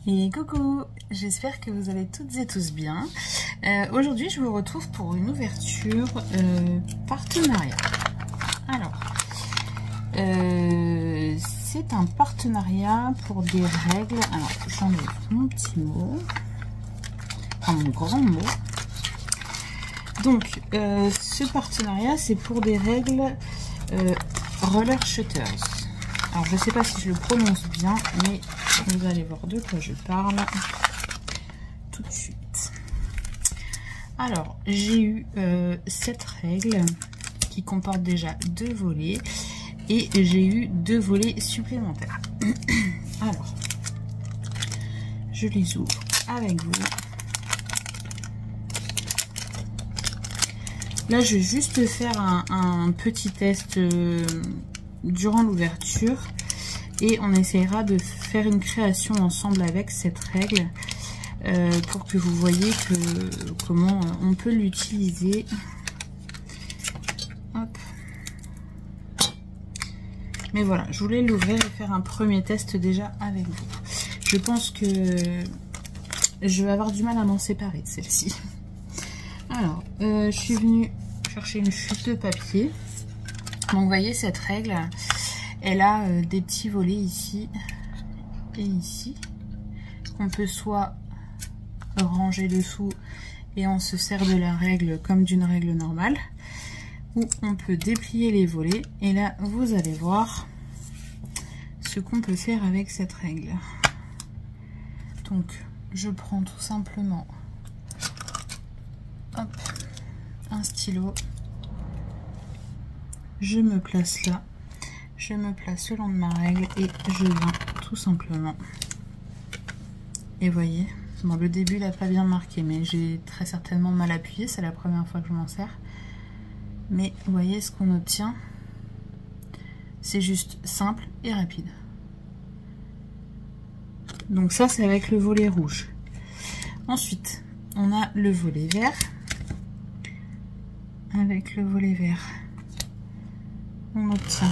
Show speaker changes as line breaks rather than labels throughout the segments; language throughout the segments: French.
Et coucou, j'espère que vous allez toutes et tous bien. Aujourd'hui, je vous retrouve pour une ouverture partenariat. Alors, c'est un partenariat pour des règles. Alors, j'enlève mon petit mot, enfin mon grand mot. Donc, ce partenariat, c'est pour des règles Roller Shutters. Alors, je ne sais pas si je le prononce bien, mais vous allez voir de quoi je parle tout de suite. Alors, j'ai eu cette règle qui comporte déjà 2 volets et j'ai eu 2 volets supplémentaires. Alors, je les ouvre avec vous. Là, je vais juste faire un petit test durant l'ouverture et on essaiera de faire une création ensemble avec cette règle pour que vous voyez comment on peut l'utiliser. Hop. Mais voilà, je voulais l'ouvrir et faire un premier test déjà avec vous. Je pense que je vais avoir du mal à m'en séparer de celle-ci. Alors, je suis venue chercher une chute de papier. Donc, vous voyez, cette règle, elle a des petits volets ici et ici, qu'on peut soit ranger dessous et on se sert de la règle comme d'une règle normale, ou on peut déplier les volets. Et là, vous allez voir ce qu'on peut faire avec cette règle. Donc, je prends tout simplement hop, un stylo, je me place là, je me place le long de ma règle et je viens tout simplement. Et voyez, bon, le début n'a pas bien marqué, mais j'ai très certainement mal appuyé, c'est la première fois que je m'en sers. Mais vous voyez ce qu'on obtient, c'est juste simple et rapide. Donc ça, c'est avec le volet rouge. Ensuite, on a le volet vert. Avec le volet vert, on obtient,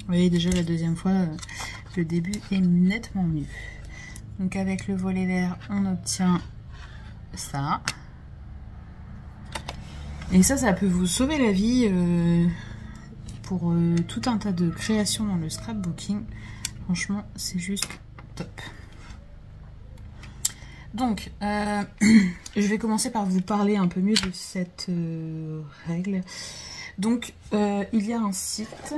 vous voyez déjà la deuxième fois, le début est nettement mieux. Donc avec le volet vert, on obtient ça. Et ça peut vous sauver la vie pour tout un tas de créations dans le scrapbooking. Franchement, c'est juste top. Donc, je vais commencer par vous parler un peu mieux de cette règle. Donc, il y a un site.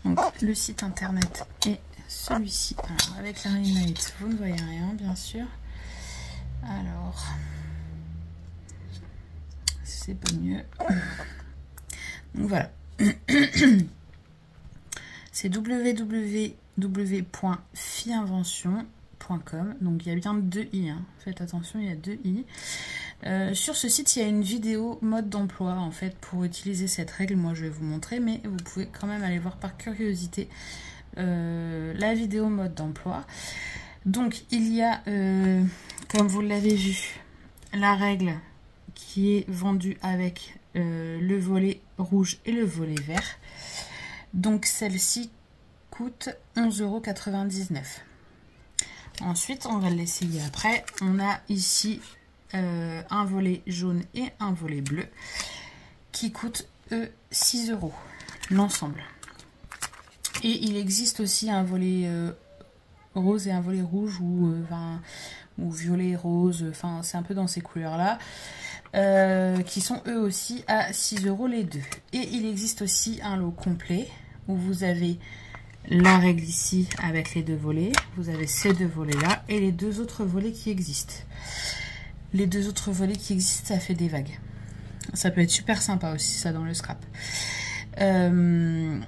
Donc, le site internet est celui-ci. Alors, avec la ring light, vous ne voyez rien, bien sûr. Alors, c'est pas mieux. Donc, voilà. C'est www.fiinvention.com. Donc il y a bien 2 i, hein. Faites attention, il y a 2 i. Sur ce site, il y a une vidéo mode d'emploi en fait pour utiliser cette règle. Moi je vais vous montrer, mais vous pouvez quand même aller voir par curiosité la vidéo mode d'emploi. Donc il y a, comme vous l'avez vu, la règle qui est vendue avec le volet rouge et le volet vert. Donc celle-ci coûte 11,99 €. Ensuite, on va l'essayer après. On a ici un volet jaune et un volet bleu qui coûtent 6 € l'ensemble. Et il existe aussi un volet rose et un volet rouge ou violet rose. Enfin, c'est un peu dans ces couleurs-là. Qui sont eux aussi à 6 € les deux. Et il existe aussi un lot complet où vous avez la règle ici avec les 2 volets, vous avez ces 2 volets là et les 2 autres volets qui existent. Les 2 autres volets qui existent, ça fait des vagues. Ça peut être super sympa aussi ça dans le scrap. Donc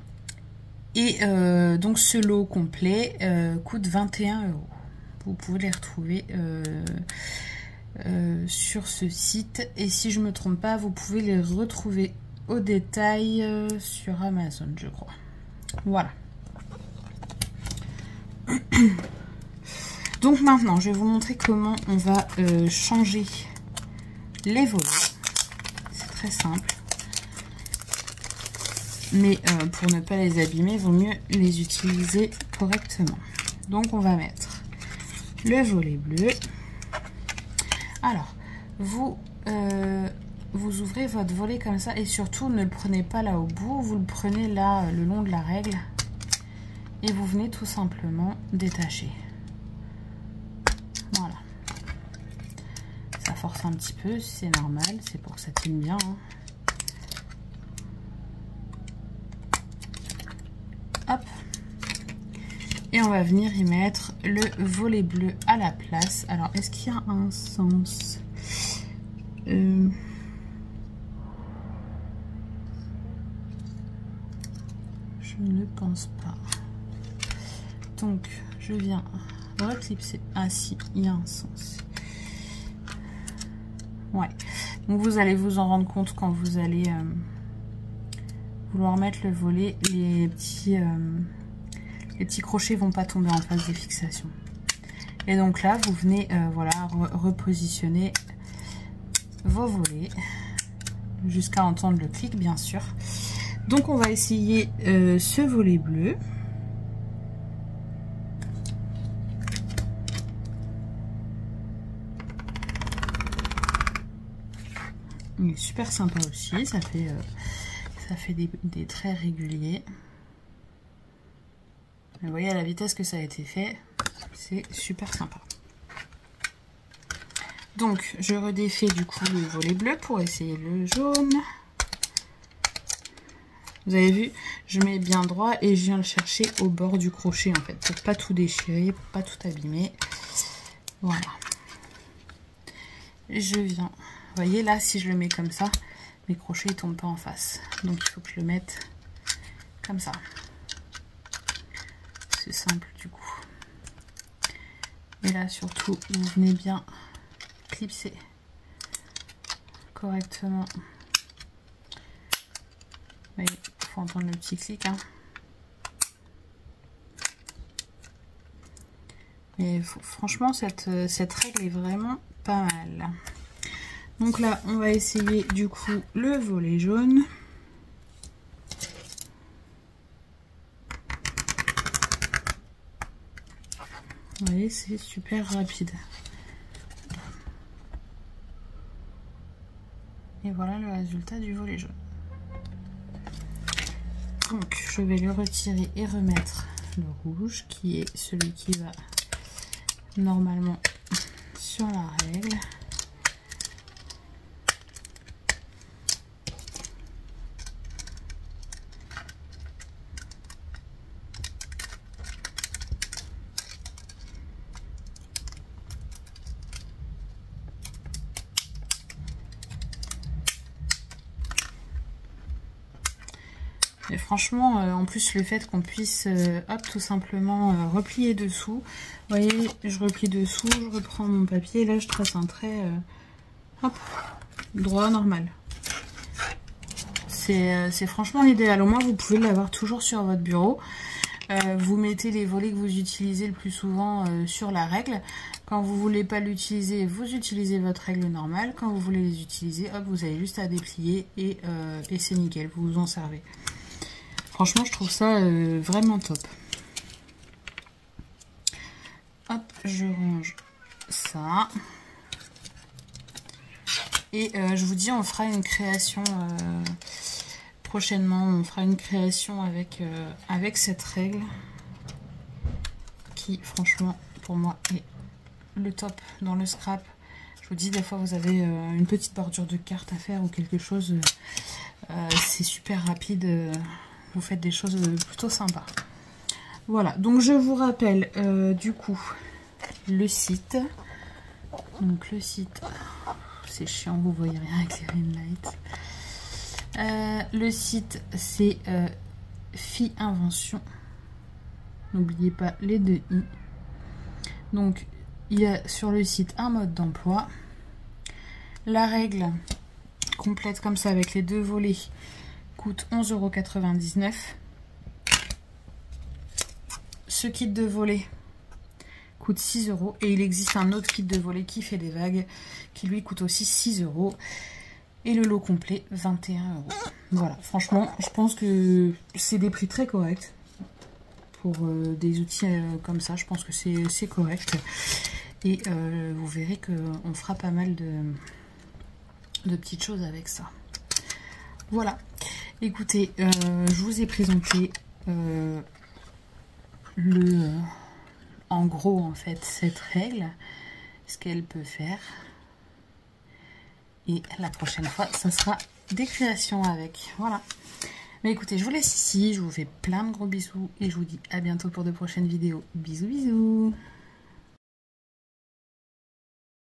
ce lot complet coûte 21 €. Vous pouvez les retrouver sur ce site et si je me trompe pas, vous pouvez les retrouver au détail sur Amazon, je crois. Voilà. Donc maintenant, je vais vous montrer comment on va changer les volets. C'est très simple. mais pour ne pas les abîmer, il vaut mieux les utiliser correctement. Donc on va mettre le volet bleu. Alors, vous ouvrez votre volet comme ça et surtout ne le prenez pas là au bout, vous le prenez là le long de la règle et vous venez tout simplement détacher. Voilà. Ça force un petit peu, c'est normal, c'est pour que ça tienne bien. Hein. Hop. Et on va venir y mettre le volet bleu à la place. Alors, est-ce qu'il y a un sens? Je ne pense pas. Donc, je viens reclipser. Ah si, il y a un sens. Ouais. Donc, vous allez vous en rendre compte quand vous allez vouloir mettre le volet. Les petits crochets vont pas tomber en phase de fixation. Et donc là, vous venez voilà, repositionner vos volets jusqu'à entendre le clic, bien sûr. Donc on va essayer ce volet bleu. Il est super sympa aussi, ça fait des traits réguliers. Vous voyez à la vitesse que ça a été fait, c'est super sympa. Donc je redéfais du coup le volet bleu pour essayer le jaune. Vous avez vu, je mets bien droit et je viens le chercher au bord du crochet en fait, pour pas tout déchirer, pour pas tout abîmer. Voilà. Je viens, vous voyez là, si je le mets comme ça, mes crochets ne tombent pas en face. Donc il faut que je le mette comme ça. C'est simple du coup. Et là surtout, vous venez bien clipser correctement. Il faut entendre le petit clic. Hein. Mais franchement, cette règle est vraiment pas mal. Donc là, on va essayer du coup le volet jaune. Vous voyez, c'est super rapide. Et voilà le résultat du volet jaune. Donc, je vais le retirer et remettre le rouge, qui est celui qui va normalement sur la règle. Et franchement, en plus le fait qu'on puisse hop, tout simplement replier dessous. Vous voyez, je replie dessous, je reprends mon papier, et là je trace un trait hop, droit, normal. C'est franchement l'idéal. Au moins vous pouvez l'avoir toujours sur votre bureau. Vous mettez les volets que vous utilisez le plus souvent sur la règle. Quand vous ne voulez pas l'utiliser, vous utilisez votre règle normale. Quand vous voulez les utiliser, hop, vous avez juste à déplier et c'est nickel, vous vous en servez. Franchement, je trouve ça vraiment top. Hop, je range ça. Et je vous dis, on fera une création prochainement. On fera une création avec cette règle qui, franchement, pour moi, est le top dans le scrap. Je vous dis, des fois, vous avez une petite bordure de carte à faire ou quelque chose. C'est super rapide. Vous faites des choses plutôt sympas. Voilà, donc je vous rappelle du coup le site. Donc le site, c'est chiant, vous voyez rien avec les ring lights. Le site c'est Fi Invention. N'oubliez pas les 2 i. Donc il y a sur le site un mode d'emploi. La règle complète comme ça avec les 2 volets coûte 11,99 €. Ce kit de volet coûte 6 € et il existe un autre kit de volet qui fait des vagues qui lui coûte aussi 6 €. Et le lot complet, 21 €. Voilà, franchement, je pense que c'est des prix très corrects. Pour des outils comme ça, je pense que c'est correct. Et vous verrez qu'on fera pas mal de petites choses avec ça. Voilà. Écoutez, je vous ai présenté en gros, en fait, cette règle, ce qu'elle peut faire. Et la prochaine fois, ça sera des créations avec. Voilà. Mais écoutez, je vous laisse ici. Je vous fais plein de gros bisous. Et je vous dis à bientôt pour de prochaines vidéos. Bisous, bisous.